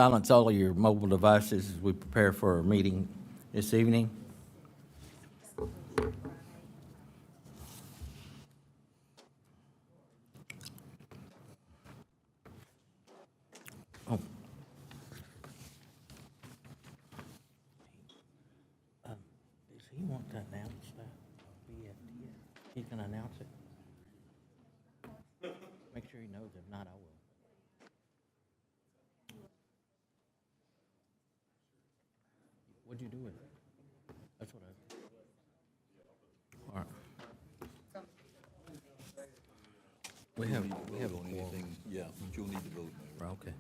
Silence all of your mobile devices as we prepare for our meeting this evening. Oh. Does he want to announce that? He can announce it. Make sure he knows. If not, I will. What'd you do with it? That's what I. All right. We have a quorum. Yeah, but you'll need to vote, Mayor. Okay.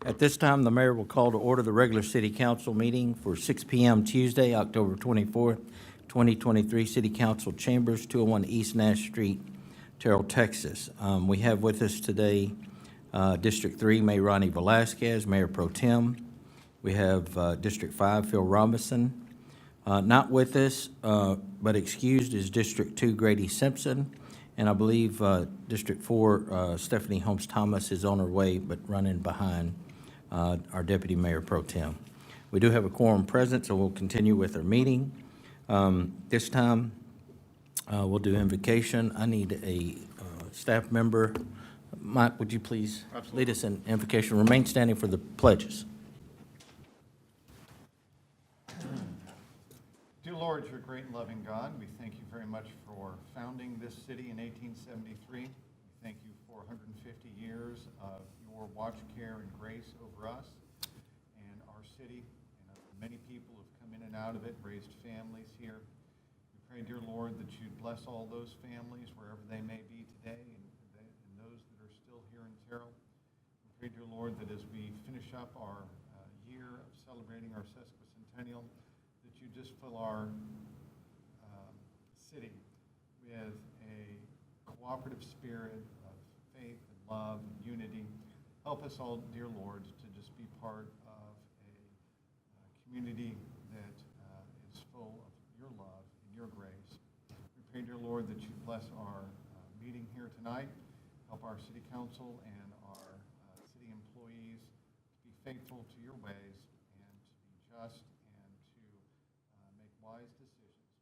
At this time, the mayor will call to order the regular city council meeting for 6 p.m. Tuesday, October 24th, 2023, City Council Chambers, 201 East Nash Street, Terrell, Texas. We have with us today District 3, Mayor Ronnie Velasquez, Mayor Pro Tem. We have District 5, Phil Robinson. Not with us, but excused is District 2, Grady Simpson. And I believe District 4, Stephanie Holmes Thomas is on her way, but running behind our Deputy Mayor Pro Tem. We do have a quorum present, so we'll continue with our meeting. This time, we'll do invocation. I need a staff member. Mike, would you please lead us in invocation? Remain standing for the pledges. Dear Lord, you're a great and loving God. We thank you very much for founding this city in 1873. We thank you for 150 years of your watch, care, and grace over us and our city. And many people have come in and out of it, raised families here. We pray, dear Lord, that you'd bless all those families wherever they may be today and those that are still here in Terrell. We pray, dear Lord, that as we finish up our year of celebrating our sesquicentennial, that you just fill our city with a cooperative spirit of faith and love and unity. Help us all, dear Lord, to just be part of a community that is full of your love and your grace. We pray, dear Lord, that you bless our meeting here tonight. Help our city council and our city employees to be faithful to your ways and to be just and to make wise decisions.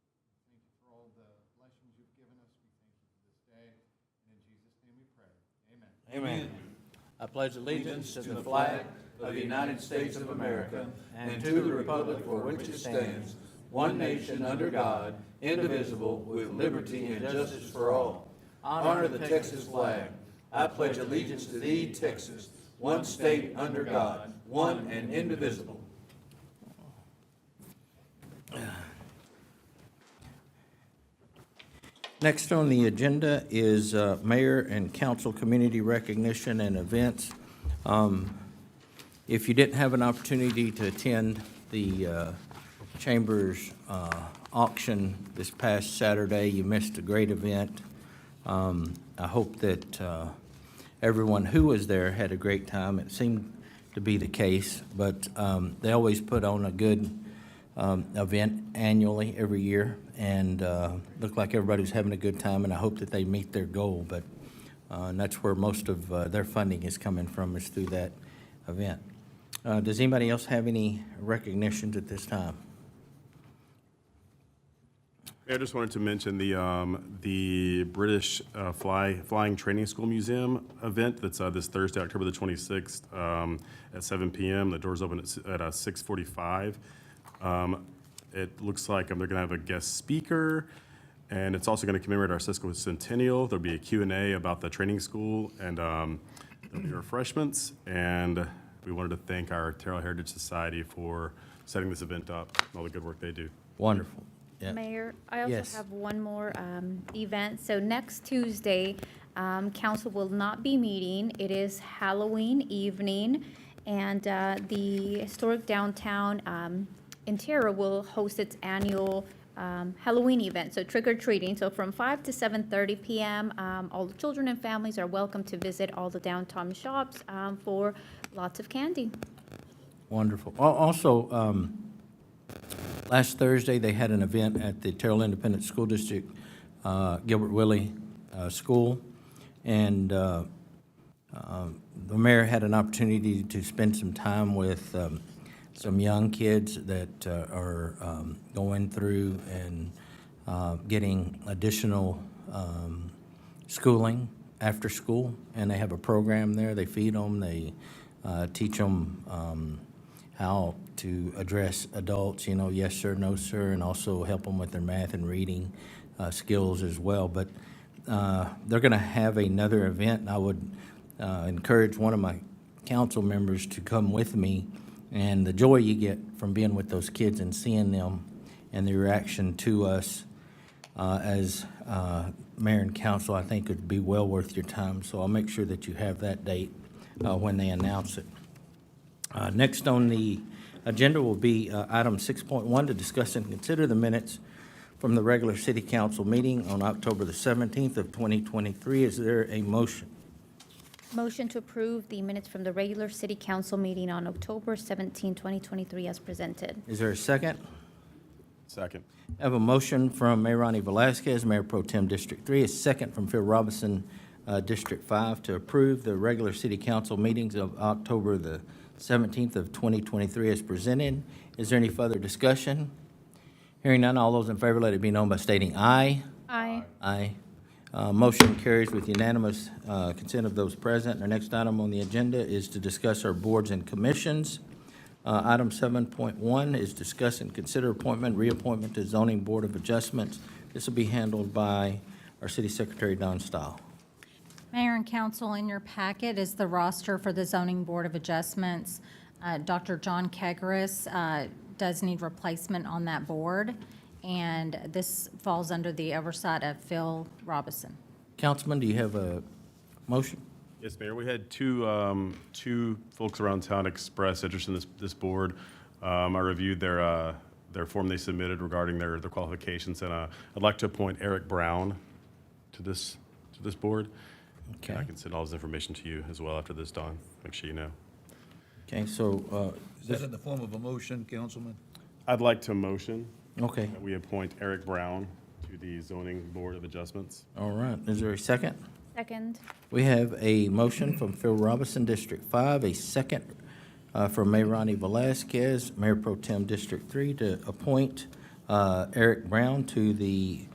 Thank you for all the blessings you've given us. We thank you for this day. And in Jesus' name we pray. Amen. Amen. I pledge allegiance to the flag of the United States of America and to the republic for which it stands, one nation under God, indivisible, with liberty and justice for all. Honor the Texas flag. I pledge allegiance to thee, Texas, one state under God, one and indivisible. Next on the agenda is mayor and council community recognition and events. If you didn't have an opportunity to attend the Chambers auction this past Saturday, you missed a great event. I hope that everyone who was there had a great time. It seemed to be the case, but they always put on a good event annually every year, and looked like everybody was having a good time, and I hope that they meet their goal. But and that's where most of their funding is coming from, is through that event. Does anybody else have any recognitions at this time? I just wanted to mention the British Flying Training School Museum event that's this Thursday, October the 26th at 7 p.m. The doors open at 6:45. It looks like they're going to have a guest speaker, and it's also going to commemorate our sesquicentennial. There'll be a Q&A about the training school, and there'll be refreshments. And we wanted to thank our Terrell Heritage Society for setting this event up, and all the good work they do. Wonderful. Yeah. Mayor, I also Yes. have one more event. So next Tuesday, council will not be meeting. It is Halloween evening, And the historic downtown in Terra will host its annual Halloween event, so trick or treating. So from 5 to 7:30 p.m., all the children and families are welcome to visit all the downtown shops for lots of candy. Wonderful. Also, last Thursday, they had an event at the Terrell Independent School District, Gilbert Willie School, and the mayor had an opportunity to spend some time with some young kids that are going through and getting additional schooling after school, and they have a program there. They feed them, they teach them how to address adults, yes, sir, no, sir, and also help them with their math and reading skills as well. But they're going to have another event, and I would encourage one of my council members to come with me. And the joy you get from being with those kids and seeing them and the reaction to us as mayor and council, I think would be well worth your time. So I'll make sure that you have that date when they announce it. Next on the agenda will be item 6.1 to discuss and consider the minutes from the regular city council meeting on October the 17th of 2023. Is there a motion? Motion to approve the minutes from the regular city council meeting on October 17, 2023 as presented. Is there a second? Second. I have a motion from Mayor Ronnie Velasquez, Mayor Pro Tem District 3, a second from Phil Robinson, District 5, to approve the regular city council meetings of October the 17th of 2023 as presented. Is there any further discussion? Hearing none, all those in favor, let it be known by stating aye. Aye. Aye. Motion carries with unanimous consent of those present. Our next item on the agenda is to discuss our boards and commissions. Item 7.1 is discuss and consider appointment, reappointment to Zoning Board of Adjustments. This will be handled by our City Secretary, Don Stahl. Mayor and council, in your packet is the roster for the Zoning Board of Adjustments. Dr. John Kegaris does need replacement on that board, and this falls under the oversight of Phil Robinson. Councilman, do you have a motion? Yes, Mayor, we had two folks around town express interest in this board. I reviewed their form they submitted regarding their qualifications, and I'd like to appoint Eric Brown to this board. Okay. And I can send all this information to you as well after this, Don. Make sure you know. Okay, so, Is that in the form of a motion, Councilman? I'd like to motion okay, that we appoint Eric Brown to the Zoning Board of Adjustments. all right. Is there a second? Second. We have a motion from Phil Robinson, District 5, a second from Mayor Ronnie Velasquez, Mayor Pro Tem District 3, to appoint Eric Brown to the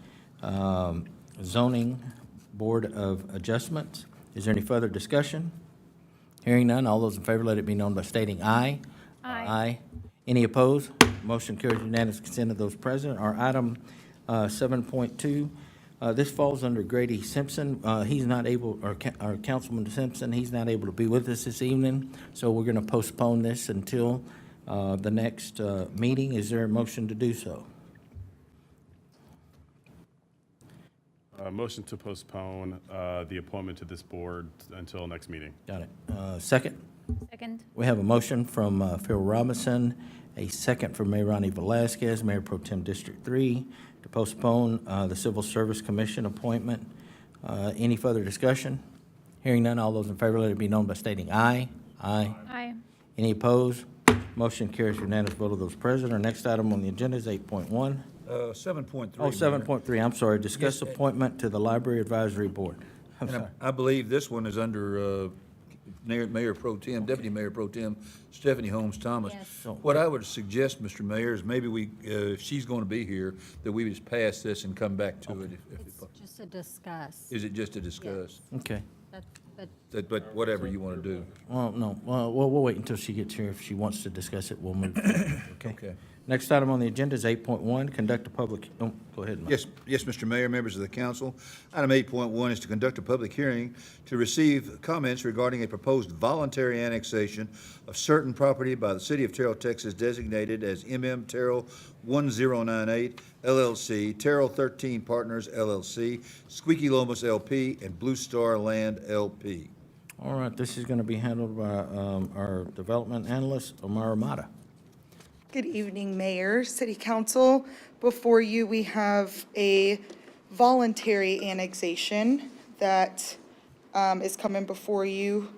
Zoning Board of Adjustments. Is there any further discussion? Hearing none, all those in favor, let it be known by stating aye. Aye. Aye. Any opposed? Motion carries unanimous consent of those present. Our item 7.2, this falls under Grady Simpson. He's not able, or Councilman Simpson, he's not able to be with us this evening, so we're going to postpone this until the next meeting. Is there a motion to do so? Motion to postpone the appointment to this board until next meeting. Got it. Second? Second. We have a motion from Phil Robinson, a second from Mayor Ronnie Velasquez, Mayor Pro Tem District 3, to postpone the Civil Service Commission appointment. Any further discussion? Hearing none, all those in favor, let it be known by stating aye. Aye. Aye. Any opposed? Motion carries unanimous vote of those present. Our next item on the agenda is 8.1. 7.3. Oh, 7.3, I'm sorry. Discuss Yes, appointment to the Library Advisory Board. I'm sorry. I believe this one is under Mayor Pro Tem, Deputy Mayor Pro Tem Stephanie Holmes Thomas. Yes. What I would suggest, Mr. Mayor, is maybe we, if she's going to be here, that we just pass this and come back to it. Just to discuss. Is it just to discuss? Okay. But whatever you want to do. Well, no, well, we'll wait until she gets here. If she wants to discuss it, we'll move. Okay. Okay. Next item on the agenda is 8.1, conduct a public, oh, go ahead, Mike. Yes, Mr. Mayor, members of the council. Item 8.1 is to conduct a public hearing to receive comments regarding a proposed voluntary annexation of certain property by the City of Terrell, Texas, designated as MM Terrell 1098 LLC, Terrell 13 Partners LLC, Squeaky Lomas LP, and Blue Star Land LP. All right, this is going to be handled by our development analyst, Omar Mata. Good evening, Mayor, City Council. Before you, we have a voluntary annexation that is coming before you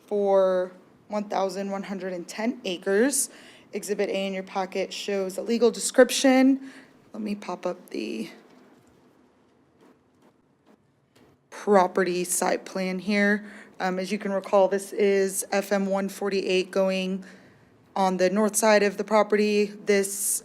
for 1,110 acres. Exhibit A in your packet shows a legal description. Let me pop up the property site plan here. As you can recall, this is FM 148 going on the north side of the property. This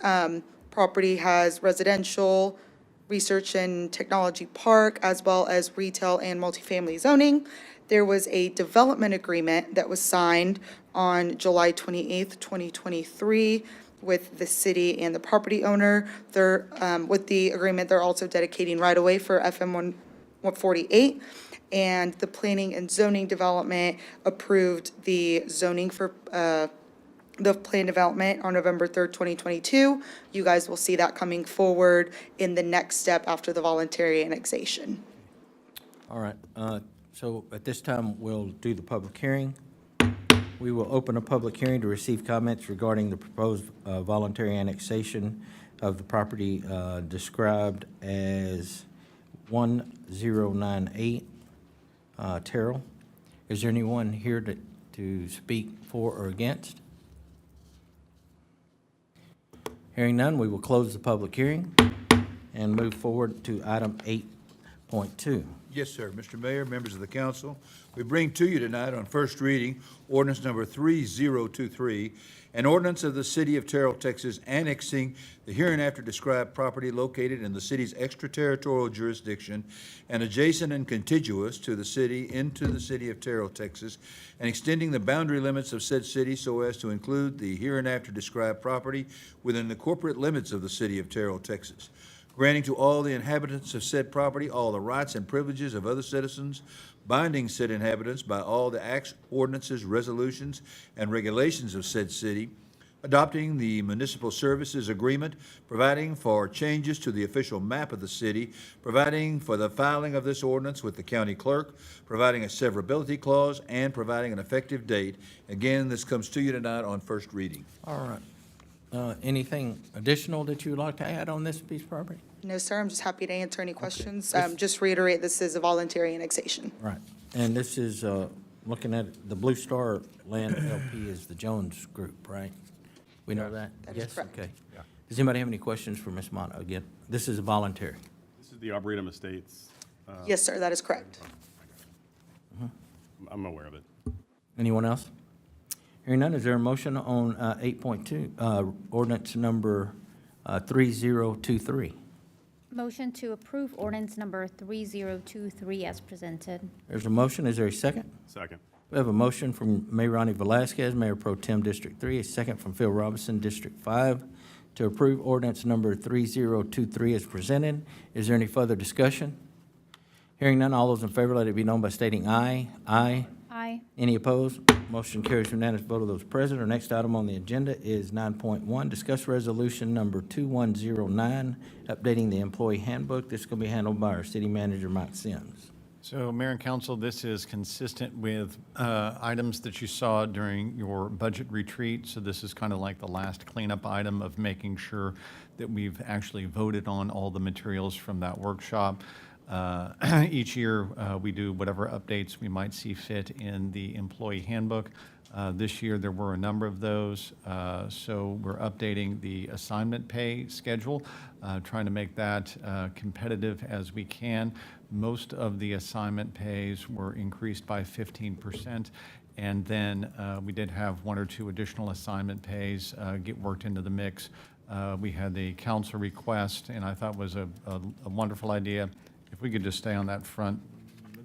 property has residential, research and technology park, as well as retail and multifamily zoning. There was a development agreement that was signed on July 28th, 2023 with the city and the property owner. With the agreement, they're also dedicating right-of-way for FM 148. And the Planning and Zoning Development approved the zoning for the plan development on November 3rd, 2022. You guys will see that coming forward in the next step after the voluntary annexation. All right, so at this time, we'll do the public hearing. We will open a public hearing to receive comments regarding the proposed voluntary annexation of the property described as 1098 Terrell. Is there anyone here to speak for or against? Hearing none, we will close the public hearing and move forward to item 8.2. Yes, sir. Mr. Mayor, members of the council, we bring to you tonight on first reading ordinance number 3023, an ordinance of the city of Terrell, Texas, annexing the hereinafter described property located in the city's extraterritorial jurisdiction and adjacent and contiguous to the city into the city of Terrell, Texas, and extending the boundary limits of said city so as to include the hereinafter described property within the corporate limits of the city of Terrell, Texas, granting to all the inhabitants of said property all the rights and privileges of other citizens, binding said inhabitants by all the acts, ordinances, resolutions, and regulations of said city, adopting the municipal services agreement, providing for changes to the official map of the city, providing for the filing of this ordinance with the county clerk, providing a severability clause, and providing an effective date. Again, this comes to you tonight on first reading. All right. Anything additional that you would like to add on this piece of property? No, sir, I'm just happy to answer any questions. Yes. Just reiterate, this is a voluntary annexation. Right. And this is, looking at the Blue Star Land LP is the Jones Group, right? We know that? That is Yes? correct. Okay. Does anybody have any questions for Ms. Mata? Again, this is voluntary. This is the Arboretum Estates. Yes, sir, that is correct. I'm aware of it. Anyone else? Hearing none, is there a motion on 8.2, ordinance number 3023? Motion to approve ordinance number 3023 as presented. There's a motion. Is there a second? Second. We have a motion from Mayor Ronnie Velasquez, Mayor Pro Tem District 3, a second from Phil Robinson, District 5, to approve ordinance number 3023 as presented. Is there any further discussion? Hearing none, all those in favor, let it be known by stating aye. Aye. Aye. Any opposed? Motion carries unanimous vote of those present. Our next item on the agenda is 9.1, discuss resolution number 2109, updating the employee handbook. This is going to be handled by our city manager, Mike Sims. So, Mayor and Council, this is consistent with items that you saw during your budget retreat. So this is kind of like the last cleanup item of making sure that we've actually voted on all the materials from that workshop. Each year, we do whatever updates we might see fit in the employee handbook. This year, there were a number of those, so we're updating the assignment pay schedule, trying to make that competitive as we can. Most of the assignment pays were increased by 15%, and then we did have one or two additional assignment pays get worked into the mix. We had the council request, and I thought was a wonderful idea. If we could just stay on that front,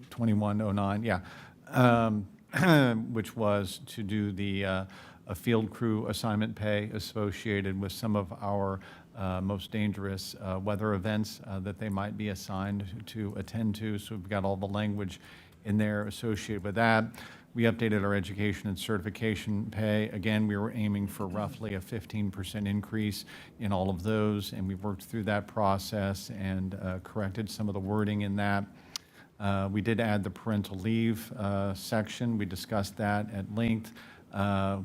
2109, yeah. Which was to do the a field crew assignment pay associated with some of our most dangerous weather events that they might be assigned to attend to. So we've got all the language in there associated with that. We updated our education and certification pay. Again, we were aiming for roughly a 15% increase in all of those, and we worked through that process and corrected some of the wording in that. We did add the parental leave section. We discussed that at length.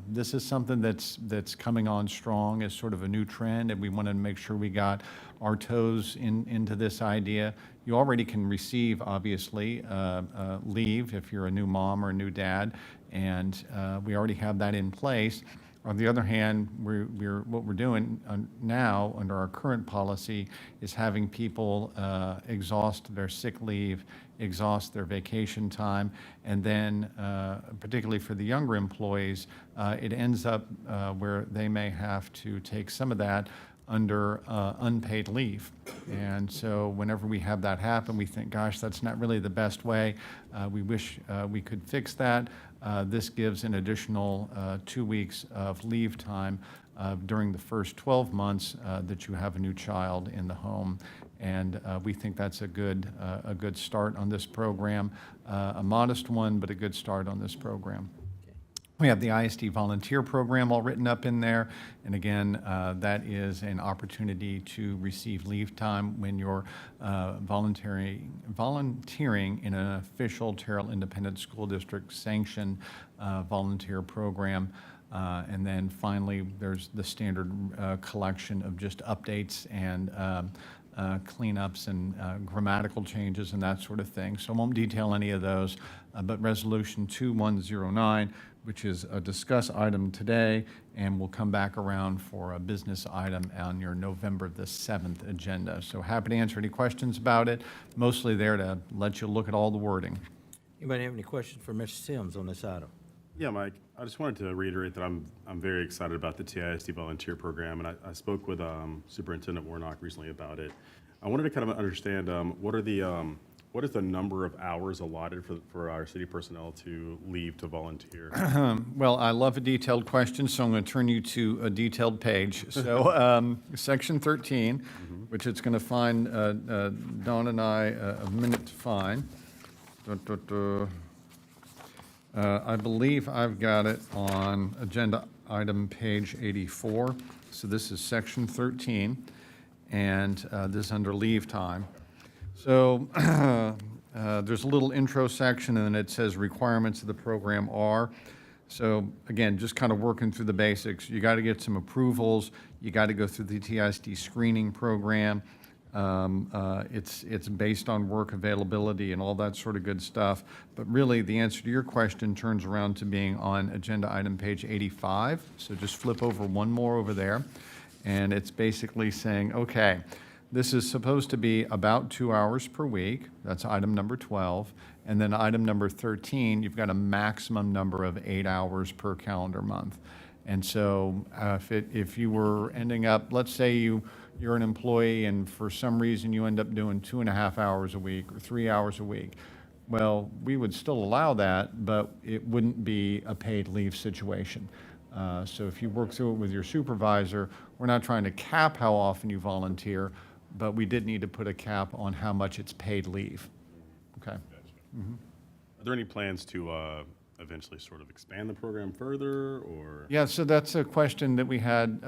This is something that's coming on strong as sort of a new trend, and we wanted to make sure we got our toes into this idea. You already can receive, obviously, leave if you're a new mom or a new dad, and we already have that in place. On the other hand, what we're doing now under our current policy is having people exhaust their sick leave, exhaust their vacation time, and then, particularly for the younger employees, it ends up where they may have to take some of that under unpaid leave. And so whenever we have that happen, we think, gosh, that's not really the best way. We wish we could fix that. This gives an additional 2 weeks of leave time during the first 12 months that you have a new child in the home. And we think that's a good start on this program, a modest one, but a good start on this program. We have the ISD volunteer program all written up in there. And again, that is an opportunity to receive leave time when you're volunteering in an official Terrell Independent School District sanctioned volunteer program. And then finally, there's the standard collection of just updates and cleanups and grammatical changes and that sort of thing. So I won't detail any of those, but Resolution 2109, which is a discuss item today, and we'll come back around for a business item on your November the 7th agenda. So happy to answer any questions about it, mostly there to let you look at all the wording. Anybody have any questions for Mr. Sims on this item? Yeah, Mike, I just wanted to reiterate that I'm very excited about the TISD volunteer program, and I spoke with Superintendent Warnock recently about it. I wanted to kind of understand what is the number of hours allotted for our city personnel to leave to volunteer? Well, I love a detailed question, so I'm going to turn you to a detailed page. So Section 13, which it's going to find Dawn and I a minute to find. I believe I've got it on agenda item page 84. So this is Section 13, and this is under leave time. So there's a little intro section, and then it says requirements of the program are. So again, just kind of working through the basics. You got to get some approvals. You got to go through the TISD screening program. It's based on work availability and all that sort of good stuff. But really, the answer to your question turns around to being on agenda item page 85. So just flip over one more over there. And it's basically saying, okay, this is supposed to be about 2 hours per week. That's item number 12. And then item number 13, you've got a maximum number of 8 hours per calendar month. And so if you were ending up, let's say you're an employee and for some reason you end up doing 2.5 hours a week or 3 hours a week, well, we would still allow that, but it wouldn't be a paid leave situation. So if you work through it with your supervisor, we're not trying to cap how often you volunteer, but we did need to put a cap on how much it's paid leave. Okay. Are there any plans to eventually sort of expand the program further, or? Yeah, so that's a question that we had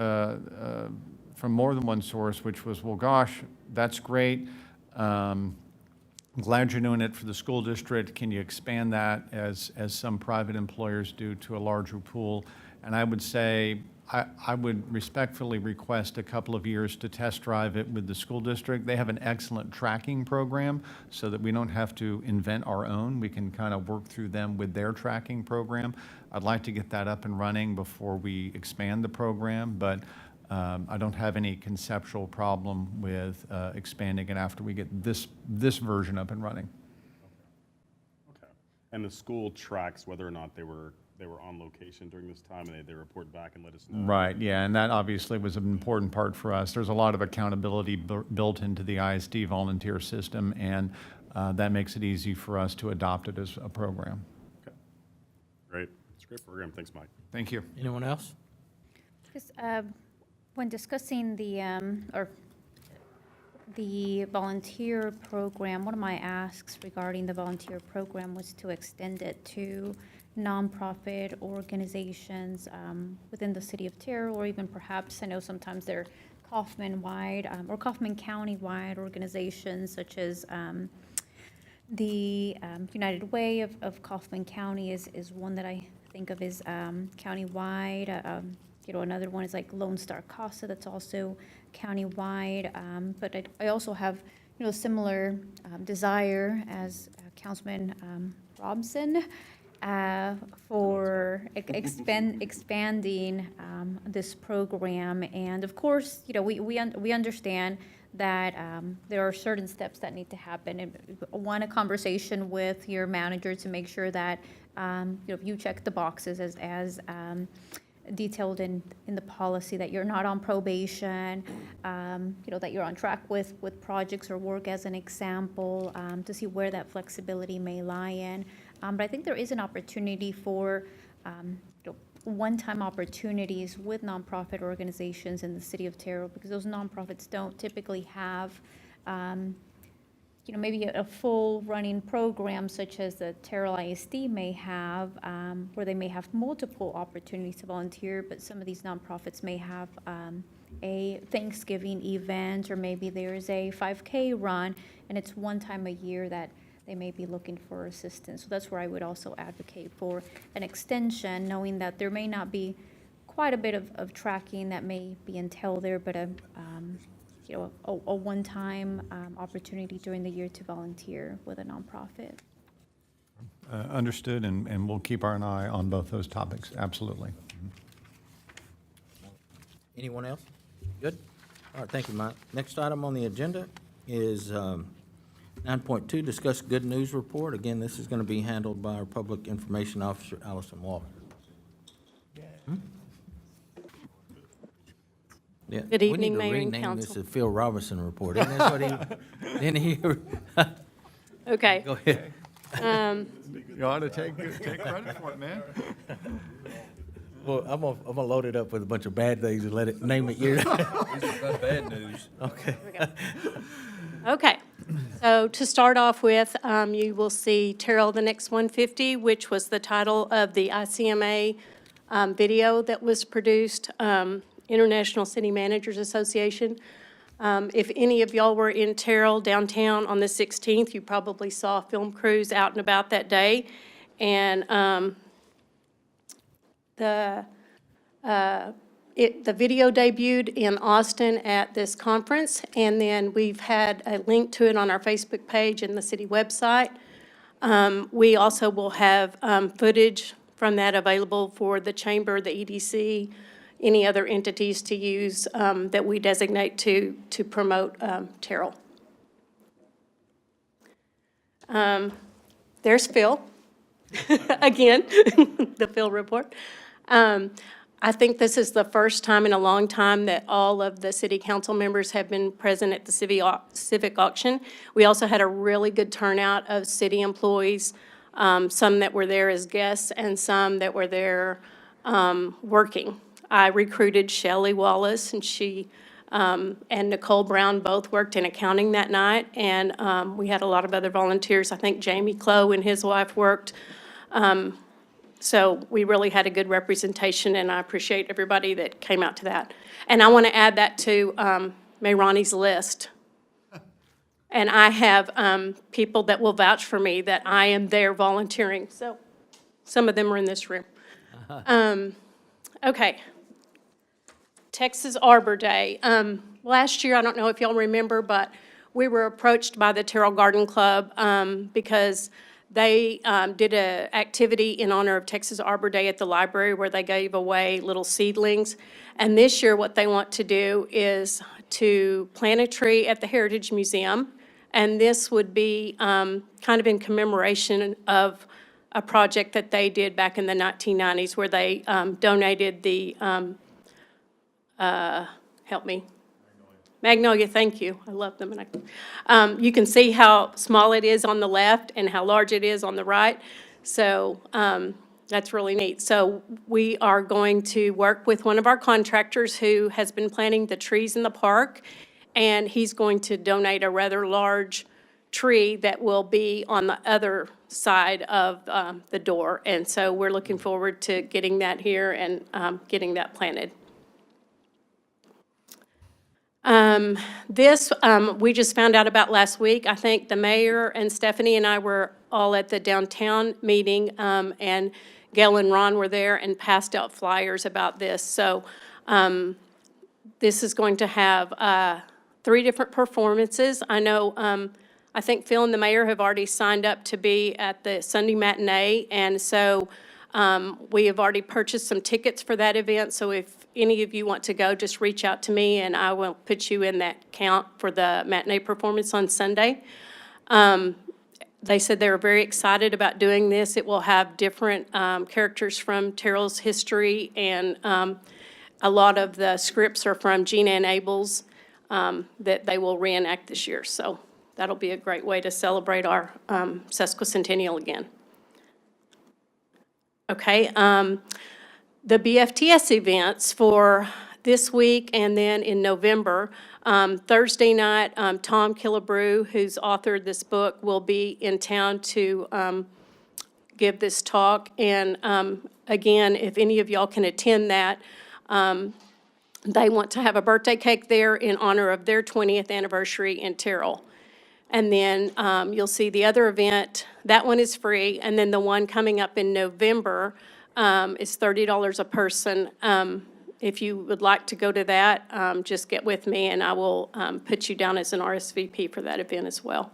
from more than one source, which was, well, gosh, that's great. Glad you're doing it for the school district. Can you expand that as some private employers do to a larger pool? And I would say, I would respectfully request a couple of years to test drive it with the school district. They have an excellent tracking program so that we don't have to invent our own. We can kind of work through them with their tracking program. I'd like to get that up and running before we expand the program, but I don't have any conceptual problem with expanding it after we get this version up and running. Okay. And the school tracks whether or not they were on location during this time, and they report back and let us know. Right, yeah, and that obviously was an important part for us. There's a lot of accountability built into the ISD volunteer system, and that makes it easy for us to adopt it as a program. Okay. Great. It's a great program. Thanks, Mike. Thank you. Anyone else? Because when discussing the volunteer program, one of my asks regarding the volunteer program was to extend it to nonprofit organizations within the city of Terrell, or even perhaps, I know sometimes they're Kaufman-wide or Kaufman County-wide organizations such as The United Way of Kaufman County is one that I think of as countywide. Another one is like Lone Star Casa, that's also countywide. But I also have, similar desire as Councilman Robson for expanding this program. And of course, we understand that there are certain steps that need to happen. And one, a conversation with your manager to make sure that you check the boxes as detailed in the policy, that you're not on probation, that you're on track with projects or work as an example, to see where that flexibility may lie in. But I think there is an opportunity for one-time opportunities with nonprofit organizations in the city of Terrell, because those nonprofits don't typically have maybe a full running program such as the Terrell ISD may have, where they may have multiple opportunities to volunteer, but some of these nonprofits may have a Thanksgiving event, or maybe there's a 5K run, and it's one time a year that they may be looking for assistance. So that's where I would also advocate for an extension, knowing that there may not be quite a bit of tracking that may be entailed there, but a one-time opportunity during the year to volunteer with a nonprofit. Understood, and we'll keep our eye on both those topics, absolutely. Anyone else? Good? All right, thank you, Mike. Next item on the agenda is 9.2, discuss good news report. Again, this is going to be handled by our Public Information Officer, Allison Walker. Yeah, Good evening, Mayor and We need to rename this council. the Phil Robinson Report. Isn't that what he, didn't he? Okay. Go ahead. You ought to take credit for it, man. Well, I'm gonna load it up with a bunch of bad things and let it name it year. Bad news. Okay. Okay. So to start off with, you will see Terrell the Next 150, which was the title of the ICMA video that was produced, International City Managers Association. If any of y'all were in Terrell downtown on the 16th, you probably saw film crews out and about that day. And the video debuted in Austin at this conference, and then we've had a link to it on our Facebook page and the city website. We also will have footage from that available for the chamber, the EDC, any other entities to use that we designate to promote Terrell. There's Phil, again, the Phil report. I think this is the first time in a long time that all of the city council members have been present at the civic auction. We also had a really good turnout of city employees, some that were there as guests and some that were there working. I recruited Shelley Wallace, and she and Nicole Brown both worked in accounting that night, and we had a lot of other volunteers. I think Jamie Clow and his wife worked. So we really had a good representation, and I appreciate everybody that came out to that. And I want to add that to Mayrani's list. And I have people that will vouch for me that I am there volunteering. So some of them are in this room. Okay. Texas Arbor Day. Last year, I don't know if y'all remember, but we were approached by the Terrell Garden Club because they did an activity in honor of Texas Arbor Day at the library where they gave away little seedlings. And this year, what they want to do is to plant a tree at the Heritage Museum. And this would be kind of in commemoration of a project that they did back in the 1990s where they donated the, help me. Magnolia, thank you. I love them. And you can see how small it is on the left and how large it is on the right. So that's really neat. So we are going to work with one of our contractors who has been planting the trees in the park, and he's going to donate a rather large tree that will be on the other side of the door. And so we're looking forward to getting that here and getting that planted. We just found out about last week. I think the mayor and Stephanie and I were all at the downtown meeting, and Gail and Ron were there and passed out flyers about this. So this is going to have 3 different performances. I know, I think Phil and the mayor have already signed up to be at the Sunday matinee, and so we have already purchased some tickets for that event. So if any of you want to go, just reach out to me, and I will put you in that count for the matinee performance on Sunday. They said they were very excited about doing this. It will have different characters from Terrell's history, and a lot of the scripts are from Gina and Abel's that they will reenact this year. So that'll be a great way to celebrate our sesquicentennial again. Okay, the BFTS events for this week and then in November. Thursday night, Tom Killebrew, who's authored this book, will be in town to give this talk. And again, if any of y'all can attend that, they want to have a birthday cake there in honor of their 20th anniversary in Terrell. And then you'll see the other event, that one is free. And then the one coming up in November is $30 a person. If you would like to go to that, just get with me and I will put you down as an RSVP for that event as well.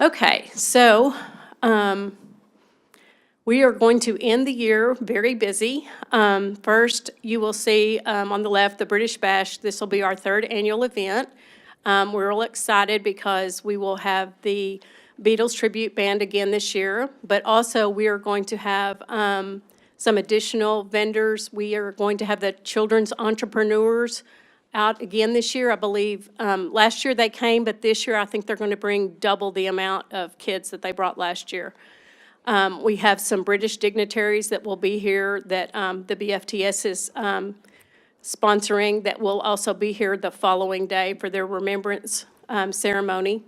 Okay, so we are going to end the year very busy. First, you will see on the left, the British Bash. This will be our 3rd annual event. We're real excited because we will have the Beatles tribute band again this year, but also we are going to have some additional vendors. We are going to have the children's entrepreneurs out again this year. I believe last year they came, but this year I think they're going to bring double the amount of kids that they brought last year. We have some British dignitaries that will be here that the BFTS is sponsoring that will also be here the following day for their remembrance ceremony.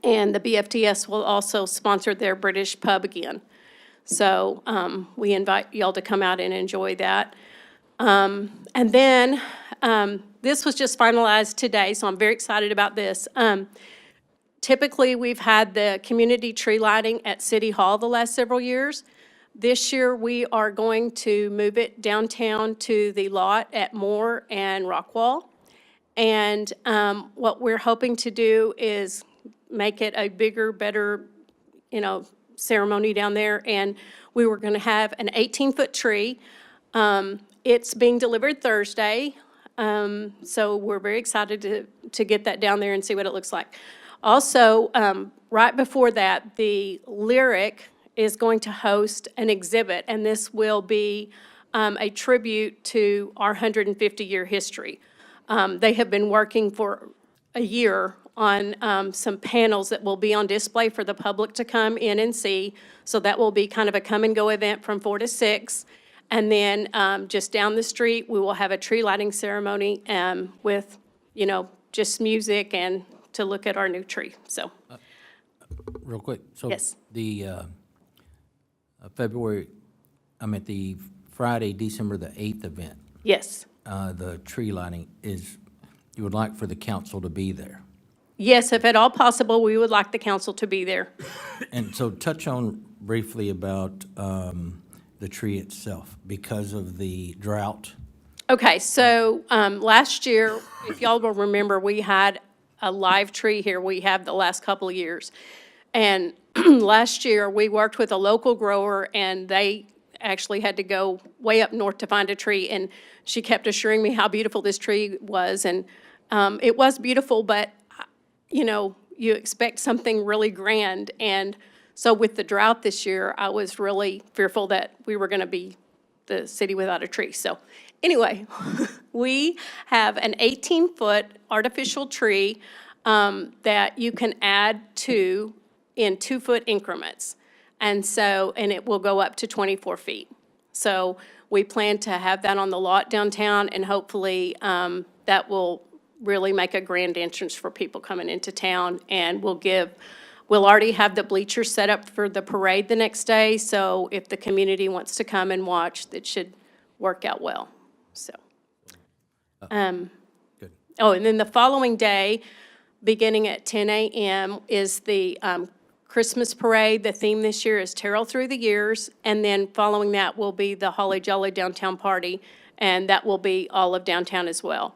And the BFTS will also sponsor their British pub again. So we invite y'all to come out and enjoy that. And then this was just finalized today, so I'm very excited about this. Typically, we've had the community tree lighting at City Hall the last several years. This year, we are going to move it downtown to the lot at Moore and Rockwall. And what we're hoping to do is make it a bigger, better, ceremony down there. And we were going to have an 18-foot tree. It's being delivered Thursday. So we're very excited to get that down there and see what it looks like. Also, right before that, the Lyric is going to host an exhibit, and this will be a tribute to our 150-year history. They have been working for a year on some panels that will be on display for the public to come in and see. So that will be kind of a come-and-go event from 4 to 6. And then just down the street, we will have a tree lighting ceremony with, just music and to look at our new tree, so. Real quick. So Yes. the the Friday, December the 8th event, Yes. the tree lighting you would like for the council to be there. Yes, if at all possible, we would like the council to be there. And so touch on briefly about the tree itself because of the drought. Okay, so last year, if y'all will remember, we had a live tree here. We have the last couple of years. And last year, we worked with a local grower, and they actually had to go way up north to find a tree. And she kept assuring me how beautiful this tree was. And it was beautiful, but, you expect something really grand. And so with the drought this year, I was really fearful that we were going to be the city without a tree. So anyway, we have an 18-foot artificial tree that you can add to in 2-foot increments. And it will go up to 24 feet. So we plan to have that on the lot downtown, and hopefully that will really make a grand entrance for people coming into town. And we'll already have the bleachers set up for the parade the next day. So if the community wants to come and watch, that should work out well, so. Good. Oh, and then the following day, beginning at 10 a.m., is the Christmas parade. The theme this year is Terrell Through the Years. And then following that will be the Holly Jolly Downtown Party, and that will be all of downtown as well.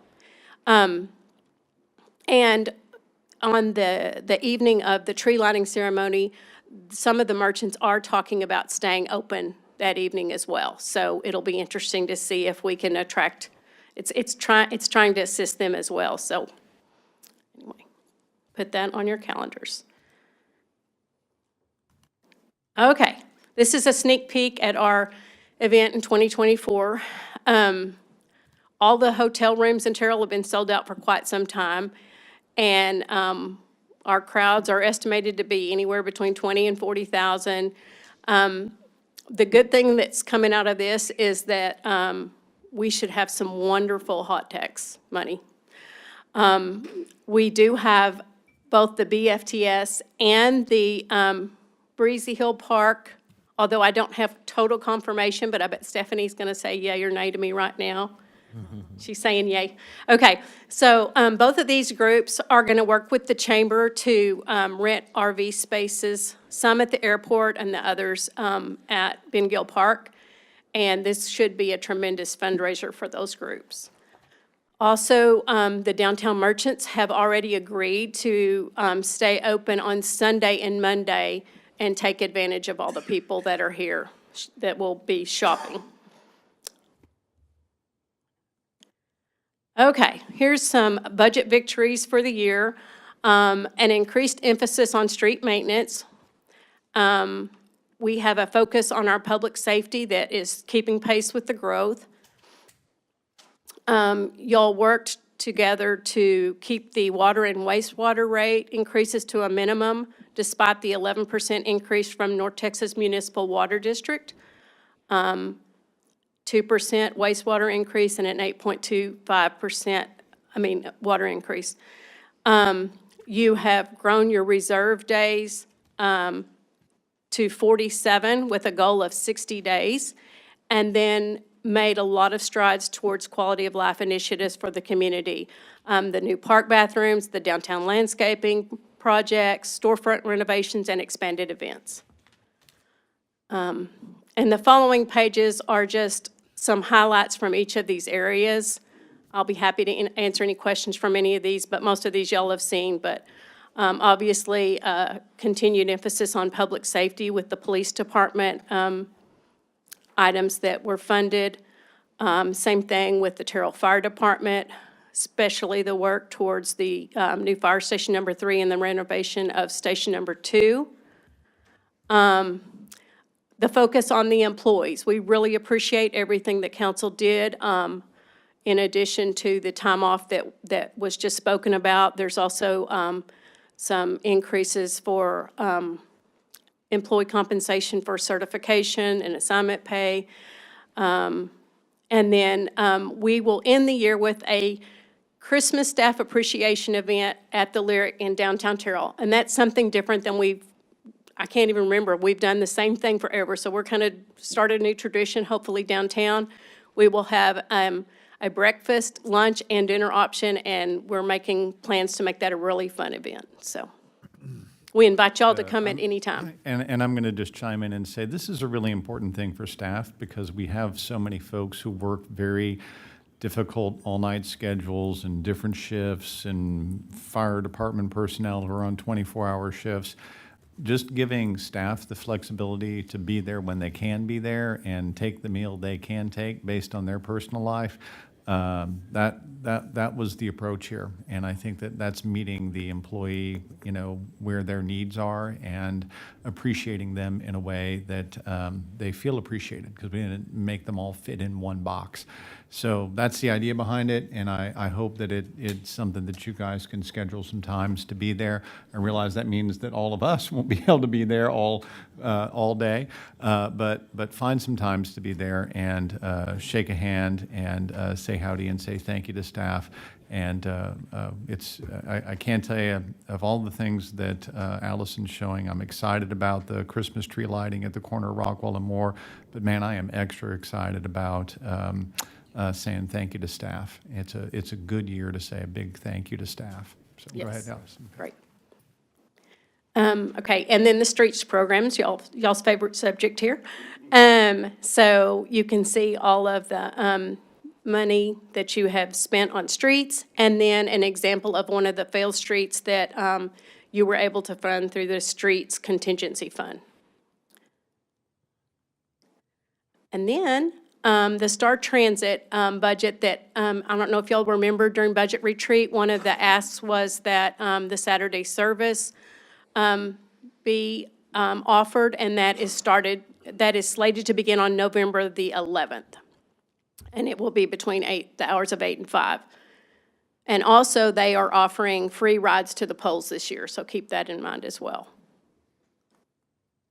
And on the evening of the tree lighting ceremony, some of the merchants are talking about staying open that evening as well. So it'll be interesting to see if we can attract, it's trying to assist them as well. So anyway, put that on your calendars. Okay, this is a sneak peek at our event in 2024. All the hotel rooms in Terrell have been sold out for quite some time. And our crowds are estimated to be anywhere between 20 and 40,000. The good thing that's coming out of this is that we should have some wonderful hot tax money. We do have both the BFTS and the Breezy Hill Park, although I don't have total confirmation, but I bet Stephanie's going to say yay or nay to me right now. She's saying yay. Okay, so both of these groups are going to work with the chamber to rent RV spaces, some at the airport and the others at Ben Gill Park. And this should be a tremendous fundraiser for those groups. Also, the downtown merchants have already agreed to stay open on Sunday and Monday and take advantage of all the people that are here that will be shopping. Okay, here's some budget victories for the year. An increased emphasis on street maintenance. We have a focus on our public safety that is keeping pace with the growth. Y'all worked together to keep the water and wastewater rate increases to a minimum despite the 11% increase from North Texas Municipal Water District. 2% wastewater increase and an 8.25%, water increase. You have grown your reserve days to 47 with a goal of 60 days, and then made a lot of strides towards quality of life initiatives for the community. The new park bathrooms, the downtown landscaping projects, storefront renovations, and expanded events. And the following pages are just some highlights from each of these areas. I'll be happy to answer any questions from any of these, but most of these y'all have seen. But obviously, continued emphasis on public safety with the police department items that were funded. Same thing with the Terrell Fire Department, especially the work towards the new fire station number 3 and the renovation of station number 2. The focus on the employees. We really appreciate everything that council did. In addition to the time off that was just spoken about, there's also some increases for employee compensation for certification and assignment pay. And then we will end the year with a Christmas staff appreciation event at the Lyric in downtown Terrell. And that's something different than I can't even remember. We've done the same thing forever. So we're kind of started a new tradition, hopefully downtown. We will have a breakfast, lunch, and dinner option, and we're making plans to make that a really fun event. So we invite y'all to come at any time. And I'm going to just chime in and say this is a really important thing for staff because we have so many folks who work very difficult all-night schedules and different shifts, and fire department personnel who are on 24-hour shifts. Just giving staff the flexibility to be there when they can be there and take the meal they can take based on their personal life, that was the approach here. And I think that's meeting the employee, where their needs are and appreciating them in a way that they feel appreciated, because we didn't make them all fit in one box. So that's the idea behind it, and I hope that it's something that you guys can schedule some times to be there. I realize that means that all of us won't be able to be there all day, but find some times to be there and shake a hand and say howdy and say thank you to staff. And I can't tell you, of all the things that Allison's showing, I'm excited about the Christmas tree lighting at the corner of Rockwell and Moore, but man, I am extra excited about saying thank you to staff. It's a good year to say a big thank you to staff. So go ahead, Yes. Allison. Great. Okay, and then the streets programs, y'all's favorite subject here. So you can see all of the money that you have spent on streets, and then an example of one of the failed streets that you were able to fund through the Streets Contingency Fund. And then the Star Transit budget that, I don't know if y'all remember during budget retreat, one of the asks was that the Saturday service be offered, and that is slated to begin on November the 11th. And it will be between the hours of 8 and 5. And also, they are offering free rides to the polls this year, so keep that in mind as well.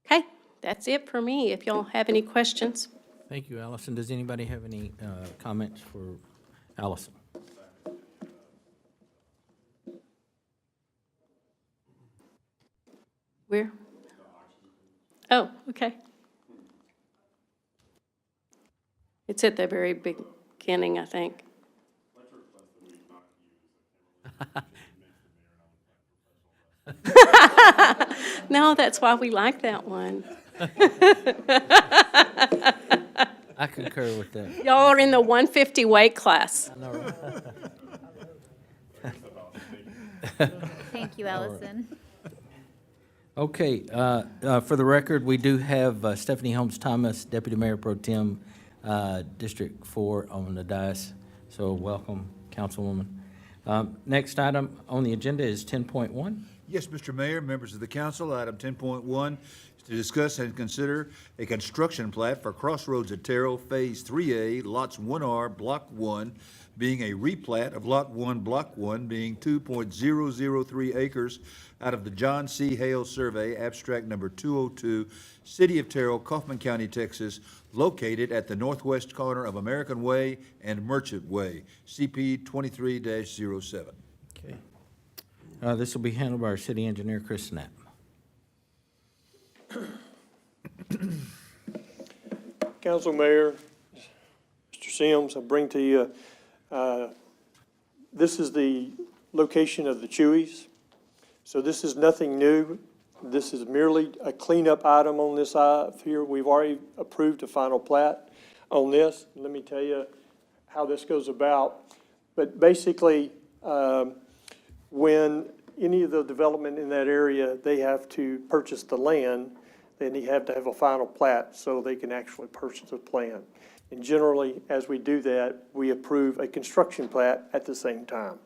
Okay, that's it for me, if y'all have any questions. Thank you, Allison. Does anybody have any comments for Allison? Where? Oh, okay. It's at the very beginning, I think. No, that's why we like that one. I concur with that. Y'all are in the 150 weight class. Thank you, Allison. Okay, for the record, we do have Stephanie Holmes Thomas, Deputy Mayor Pro Tem, District 4 on the dais, so welcome, Councilwoman. Next item on the agenda is 10.1. Yes, Mr. Mayor, members of the council, item 10.1 is to discuss and consider a construction plat for Crossroads at Terrell, Phase 3A, Lots 1R, Block 1, being a replat of Lot 1, Block 1, being 2.003 acres out of the John C. Hale Survey, abstract number 202, City of Terrell, Kaufman County, Texas, located at the northwest corner of American Way and Merchant Way, CP 23-07. Okay. This will be handled by our city engineer, Chris Knapp. Council Mayor, Mr. Sims, I bring to you, this is the location of the Chewies. So this is nothing new. This is merely a cleanup item on this here. We've already approved a final plat on this. Let me tell you how this goes about. But basically, when any of the development in that area, they have to purchase the land, then they have to have a final plat so they can actually purchase the land. And generally, as we do that, we approve a construction plat at the same time.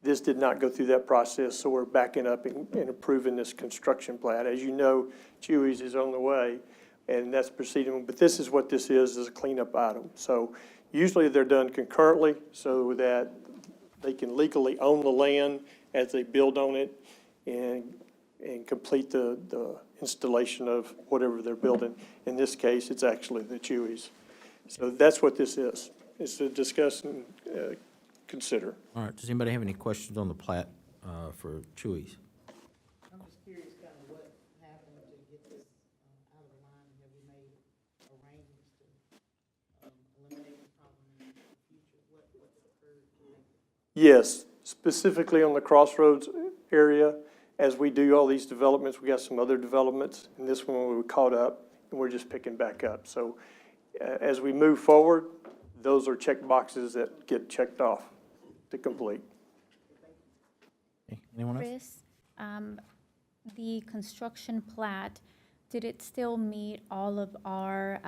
This did not go through that process, so we're backing up and approving this construction plat. As you know, Chewy's is on the way, and that's proceeding, but this is what this is a cleanup item. So usually they're done concurrently so that they can legally own the land as they build on it and complete the installation of whatever they're building. In this case, it's actually the Chewy's. So that's what this is. It's to discuss and consider. All right, does anybody have any questions on the plat for Chewy's? I'm just curious kind of what happened to get this out of the line, and have we made arrangements to eliminate the problem in the future? What's occurred to make it? Yes, specifically on the Crossroads area, as we do all these developments, we got some other developments, and this one we were caught up, and we're just picking back up. So as we move forward, those are check boxes that get checked off to complete. Okay, anyone else? Chris, the construction plat, did it still meet all of our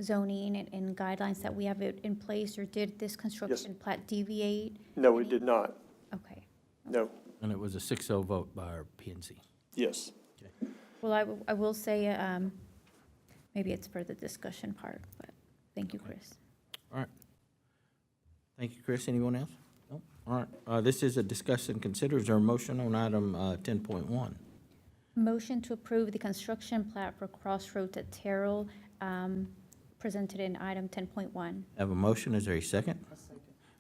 zoning and guidelines that we have in place, or did this construction plat deviate? No, it did not. Okay. No. And it was a 6-0 vote by our PNC. Yes. Well, I will say, maybe it's for the discussion part, but thank you, Chris. All right. Thank you, Chris. Anyone else? No? All right. This is a discuss and consider. Is there a motion on item 10.1? Motion to approve the construction plat for Crossroads at Terrell, presented in item 10.1. Have a motion. Is there a second?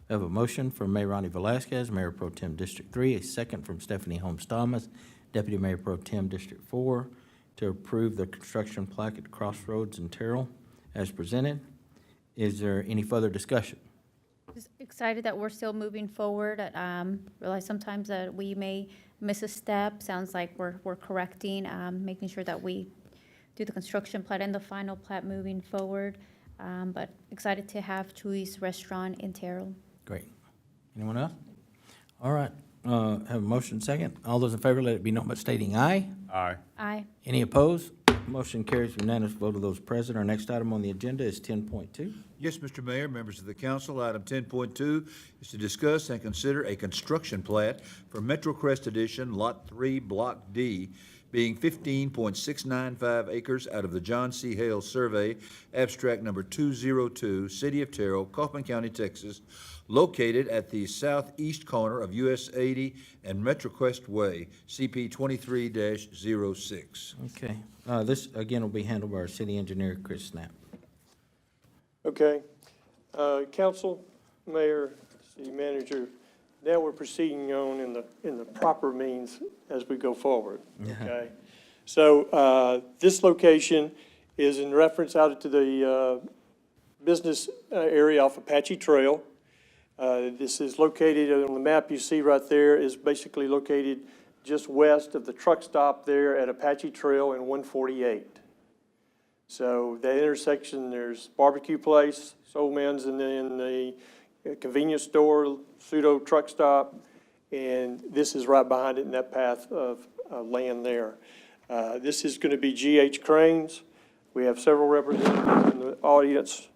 I have a motion from Mayor Ronnie Velasquez, Mayor Pro Tem District 3, a second from Stephanie Holmes Thomas, Deputy Mayor Pro Tem District 4, to approve the construction plat at Crossroads in Terrell as presented. Is there any further discussion? Just excited that we're still moving forward. Realize sometimes that we may miss a step. Sounds like we're correcting, making sure that we do the construction plat and the final plat moving forward. But excited to have Chuy's Restaurant in Terrell. Great. Anyone else? All right, have a motion second. All those in favor, let it be known by stating aye. Aye. Aye. Any opposed? Motion carries unanimous vote of those present. Our next item on the agenda is 10.2. Yes, Mr. Mayor, members of the council, item 10.2 is to discuss and consider a construction plat for MetroCrest Edition, Lot 3, Block D, being 15.695 acres out of the John C. Hale Survey, abstract number 202, City of Terrell, Kaufman County, Texas, located at the southeast corner of US 80 and MetroCrest Way, CP 23-06. Okay, this again will be handled by our city engineer, Chris Snap. Okay. Council, Mayor, City Manager, now we're proceeding on in the proper means as we go forward, okay? So, this location is in reference out to the, business area off Apache Trail. This is located on the map you see right there, is basically located just west of the truck stop there at Apache Trail and 148. So that intersection, there's barbecue place, Soul Man's, and then the convenience store, pseudo truck stop, and this is right behind it in that path of land there. This is going to be G.H. Cranes. We have several representatives in the audience,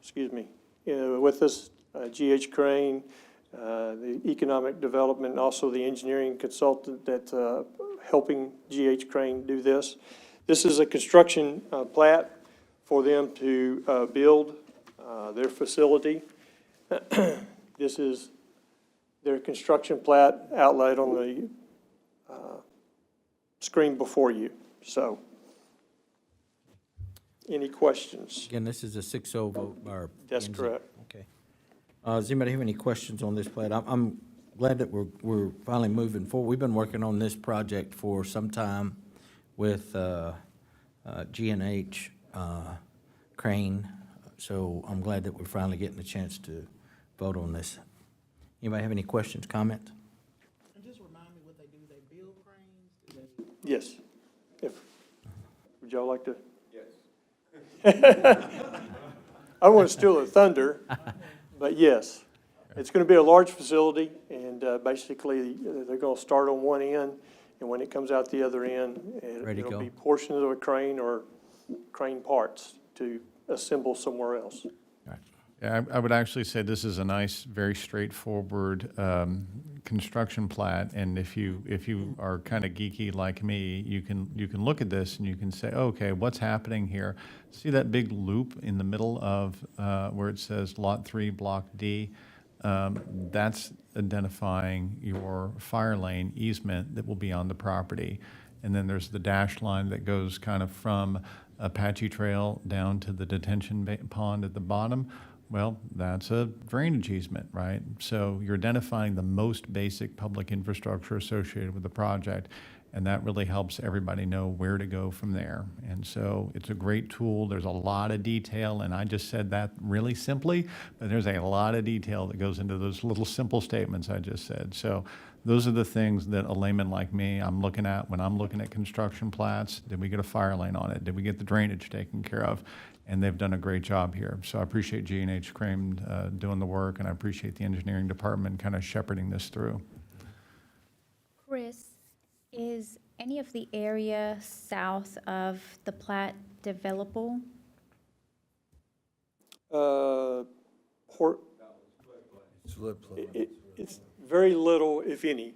with us, G.H. Crane, the economic development, and also the engineering consultant that's helping G.H. Crane do this. This is a construction plat for them to build their facility. This is their construction plat outlined on the screen before you. So, any questions? Again, this is a 6-0 vote by our. That's PNZ. correct. Okay. Does anybody have any questions on this plat? I'm glad that we're finally moving forward. We've been working on this project for some time with G&H Crane, so I'm glad that we're finally getting a chance to vote on this. Anybody have any questions, comments? And just remind me what they do. They build cranes? Do they? Yes. Would y'all like to? Yes. I don't want to steal the thunder, but yes. It's going to be a large facility, and basically, they're going to start on one end, and when it comes out the other end, Ready to it'll go. be portions of a crane or crane parts to assemble somewhere else. Yeah, I would actually say this is a nice, very straightforward construction plat, and if you are kind of geeky like me, you can look at this and you can say, okay, what's happening here? See that big loop in the middle of where it says Lot 3, Block D? That's identifying your fire lane easement that will be on the property. And then there's the dash line that goes kind of from Apache Trail down to the detention pond at the bottom. Well, that's a drainage easement, right? So you're identifying the most basic public infrastructure associated with the project, and that really helps everybody know where to go from there. And so it's a great tool. There's a lot of detail, and I just said that really simply, but there's a lot of detail that goes into those little simple statements I just said. So those are the things that a layman like me, I'm looking at when I'm looking at construction plats. Did we get a fire lane on it? Did we get the drainage taken care of? And they've done a great job here. So I appreciate G&H Crane doing the work, and I appreciate the engineering department kind of shepherding this through. Chris, is any of the area south of the plat developable? It's very little, if any,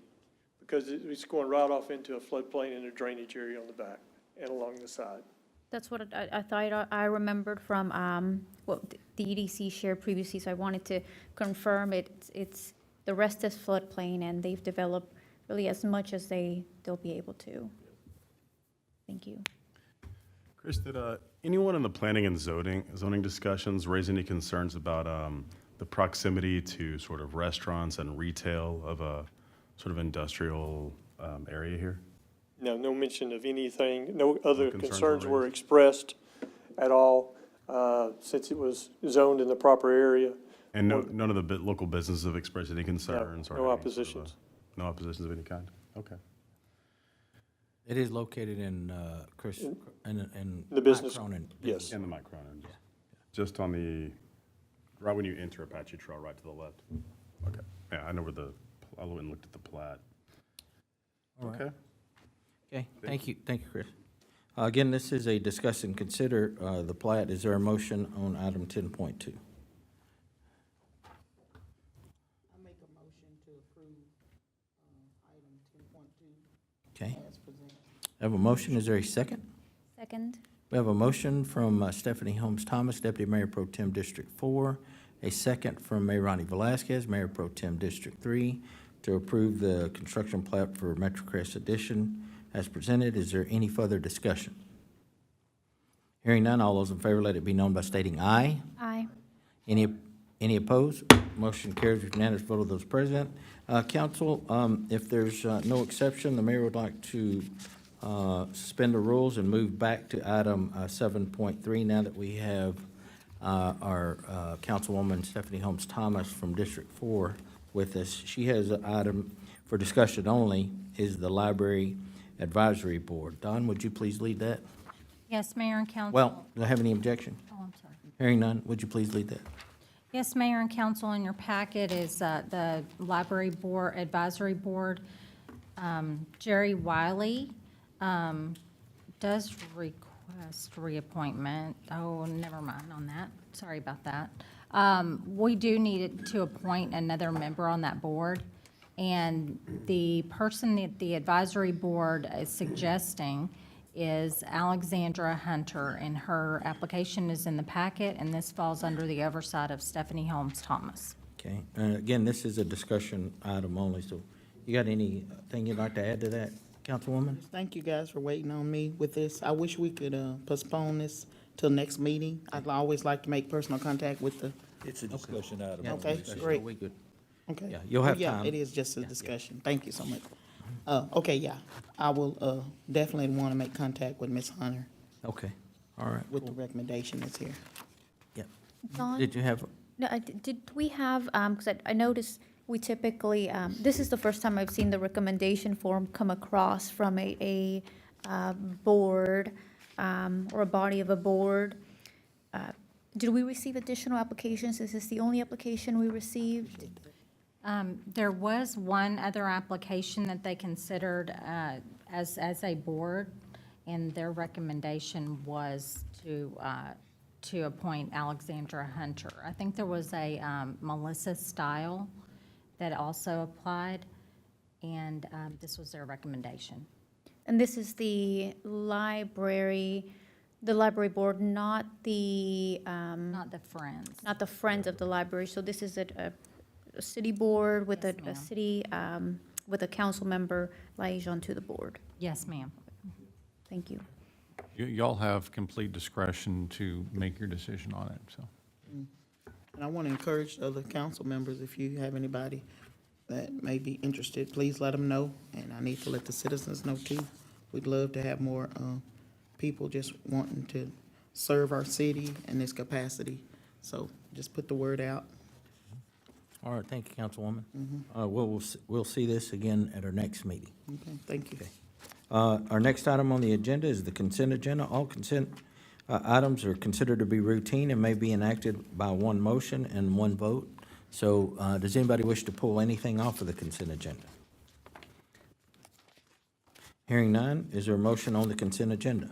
because it's going right off into a floodplain and a drainage area on the back and along the side. That's what I thought I remembered from what the EDC shared previously, so I wanted to confirm it's the rest is floodplain, and they've developed really as much as they'll be able to. Thank you. Chris, did anyone in the planning and zoning discussions raise any concerns about the proximity to sort of restaurants and retail of a sort of industrial area here? No mention of anything, no other concerns concerns were were expressed at all. since it was zoned in the proper area. And none of the local businesses have expressed any concerns or no any oppositions. No oppositions of any kind? Okay. It is located in, Chris, in The Mike business- Cronin yes. In the Mike Cronin, just on the, right when you enter Apache Trail, right to the left. Okay, yeah, I know where I went and looked at the plat. All right. Okay. Okay, thank you, Chris. Again, this is a discuss and consider the plat. Is there a motion on item 10.2? I make a motion to approve, item 10.2 Okay, as presented. I have a motion. Is there a second? Second. We have a motion from Stephanie Holmes Thomas, Deputy Mayor Pro Tem District 4, a second from Mayor Ronnie Velasquez, Mayor Pro Tem District 3, to approve the construction plat for MetroCrest Edition as presented. Is there any further discussion? Hearing none, all those in favor, let it be known by stating aye. Aye. Any opposed? Motion carries with unanimous vote of those present. Council, if there's no exception, the mayor would like to suspend the rules and move back to item 7.3 now that we have our Councilwoman Stephanie Holmes Thomas from District 4 with us. She has an item for discussion only, is the Library Advisory Board. Don, would you please lead that? Yes, Mayor and Council. Well, do I have any objection? Oh, I'm sorry. Hearing none, would you please lead that? Yes, Mayor and Council, in your packet is the Library Board, Advisory Board. Jerry Wiley does request reappointment. Oh, never mind on that. Sorry about that. We do need to appoint another member on that board. And the person that the advisory board is suggesting is Alexandra Hunter, and her application is in the packet, and this falls under the oversight of Stephanie Holmes Thomas. Okay, and again, this is a discussion item only, so you got anything you'd like to add to that, Councilwoman? Thank you guys for waiting on me with this. I wish we could postpone this till next meeting. I'd always like to make personal contact with the, It's a discussion item. Yeah, Okay, discussion, great. we good. okay? Yeah, you'll have Yeah, time. it is just a discussion. Thank you so much. Okay, yeah, I will definitely want to make contact with Ms. Hunter Okay, all right. with the recommendation that's here. Yeah. Dawn? Did you have, No, did we have, because I noticed we typically, this is the first time I've seen the recommendation form come across from a board or a body of a board. Did we receive additional applications? Is this the only application we received? There was one other application that they considered as a board, and their recommendation was to appoint Alexandra Hunter. I think there was a Melissa Style that also applied, and this was their recommendation. And this is the library board, not the, Not the Friends. not the Friends of the Library. So this is a city board with Yes, a ma'am. city, with a council member liaison to the board. Yes, ma'am. Thank you. Y'all have complete discretion to make your decision on it, so. And I want to encourage other council members, if you have anybody that may be interested, please let them know. And I need to let the citizens know too. We'd love to have more people just wanting to serve our city in this capacity. So just put the word out. all right, thank you, Councilwoman. We'll see this again at our next meeting. Okay, thank you. Our next item on the agenda is the consent agenda. All consent items are considered to be routine and may be enacted by one motion and one vote. So does anybody wish to pull anything off of the consent agenda? Hearing none, is there a motion on the consent agenda?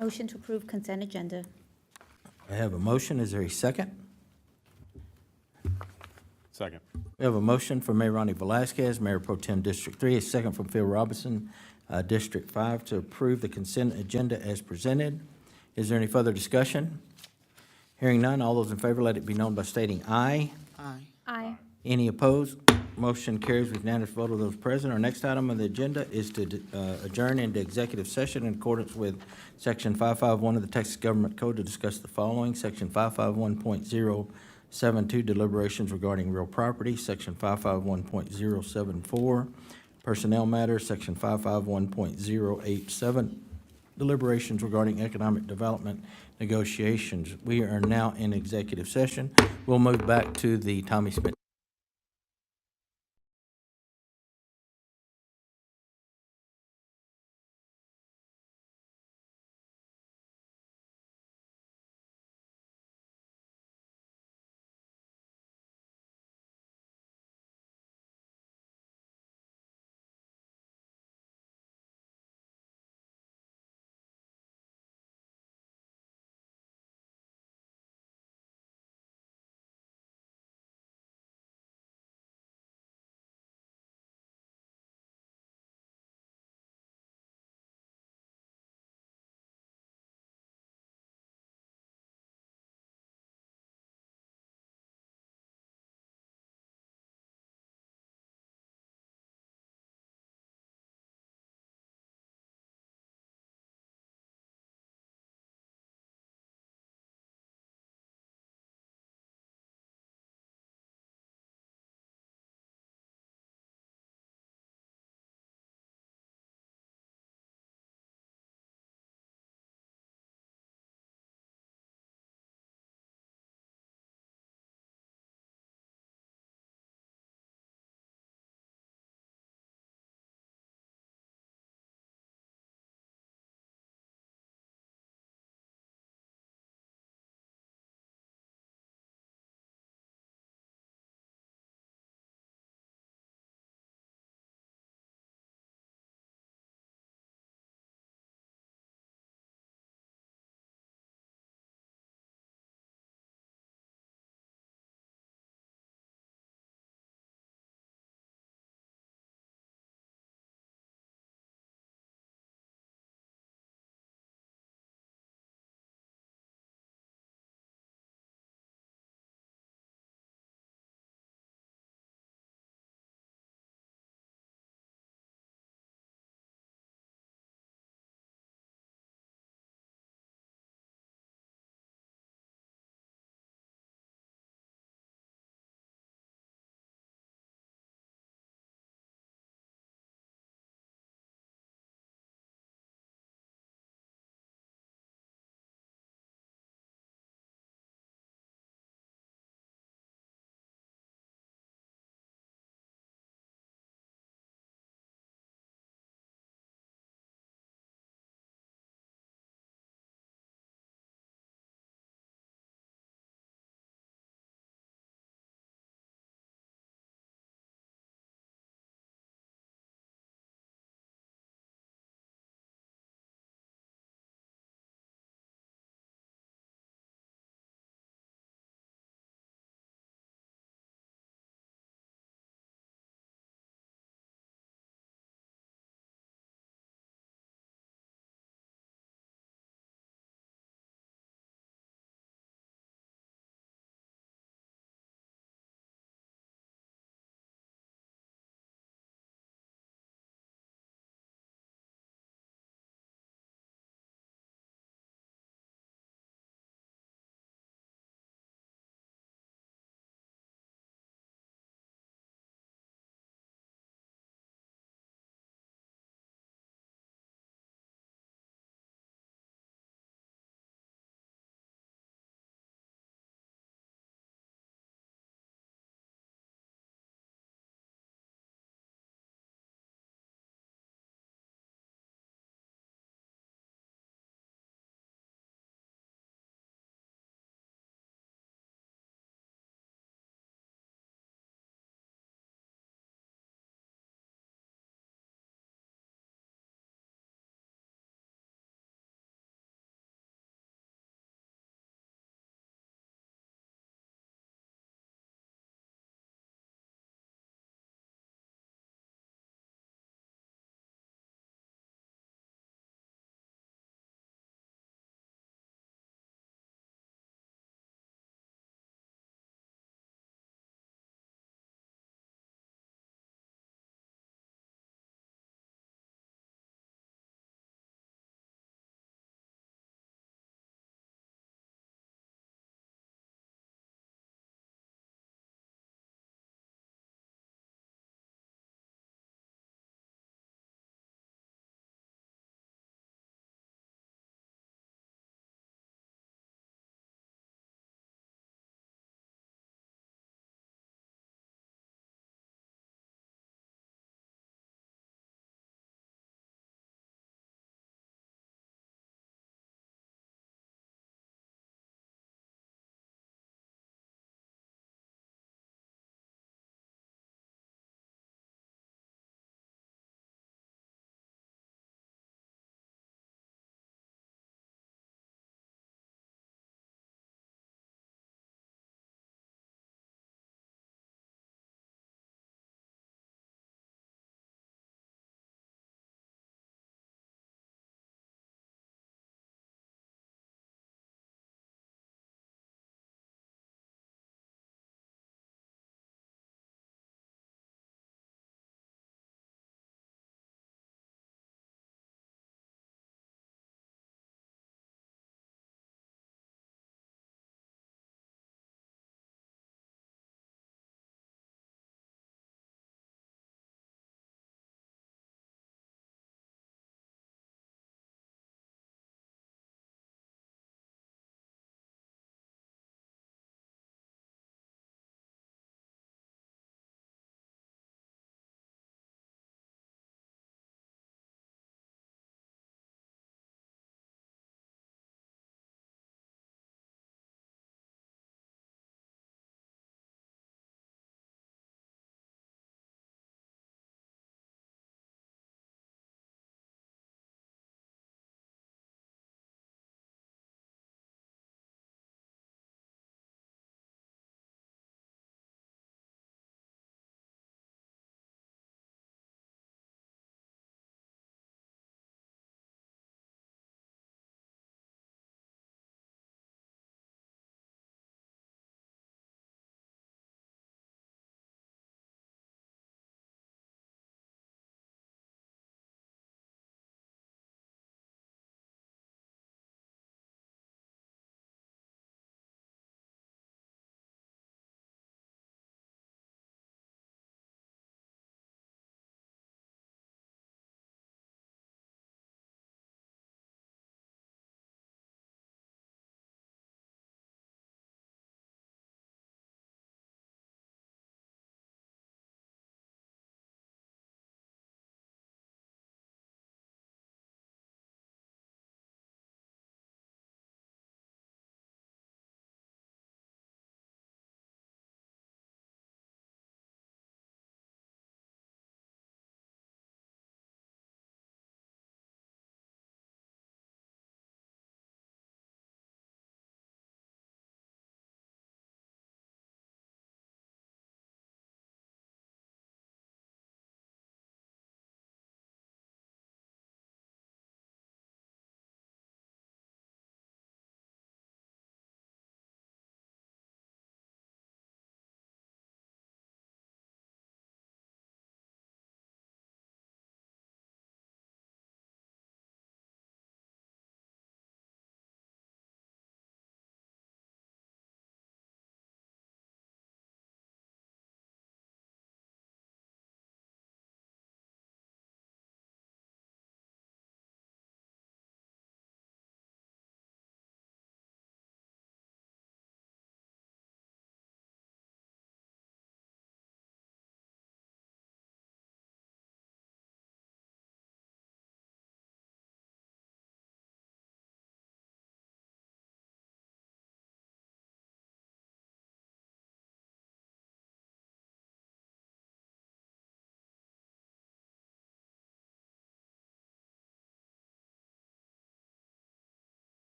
Motion to approve consent agenda. I have a motion. Is there a second? Second. We have a motion from Mayor Ronnie Velasquez, Mayor Pro Tem District 3, a second from Phil Robinson, District 5, to approve the consent agenda as presented. Is there any further discussion? Hearing none, all those in favor, let it be known by stating aye. Aye. Aye. Any opposed? Motion carries with unanimous vote of those present. Our next item on the agenda is to adjourn into executive session in accordance with Section 551 of the Texas Government Code to discuss the following: Section 551.072, deliberations regarding real property; Section 551.074, personnel matters; Section 551.087, deliberations regarding economic development negotiations. We are now in executive session. We'll move back to the Tommy Smith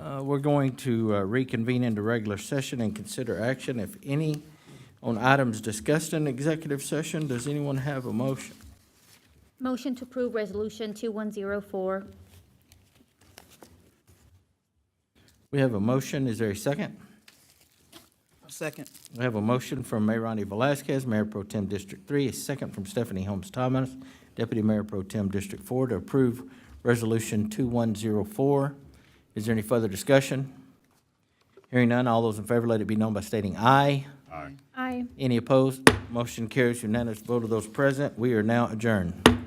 We're going to reconvene into regular session and consider action, if any, on items discussed in executive session. Does anyone have a motion? Motion to approve Resolution 2104. We have a motion. Is there a second? Second. We have a motion from Mayor Ronnie Velazquez, Mayor Pro Tem District 3, a second from Stephanie Holmes Thomas, Deputy Mayor Pro Tem District 4, to approve Resolution 2104. Is there any further discussion? Hearing none, all those in favor, let it be known by stating aye. Aye. Any opposed? Motion carries unanimous vote of those present. We are now adjourned.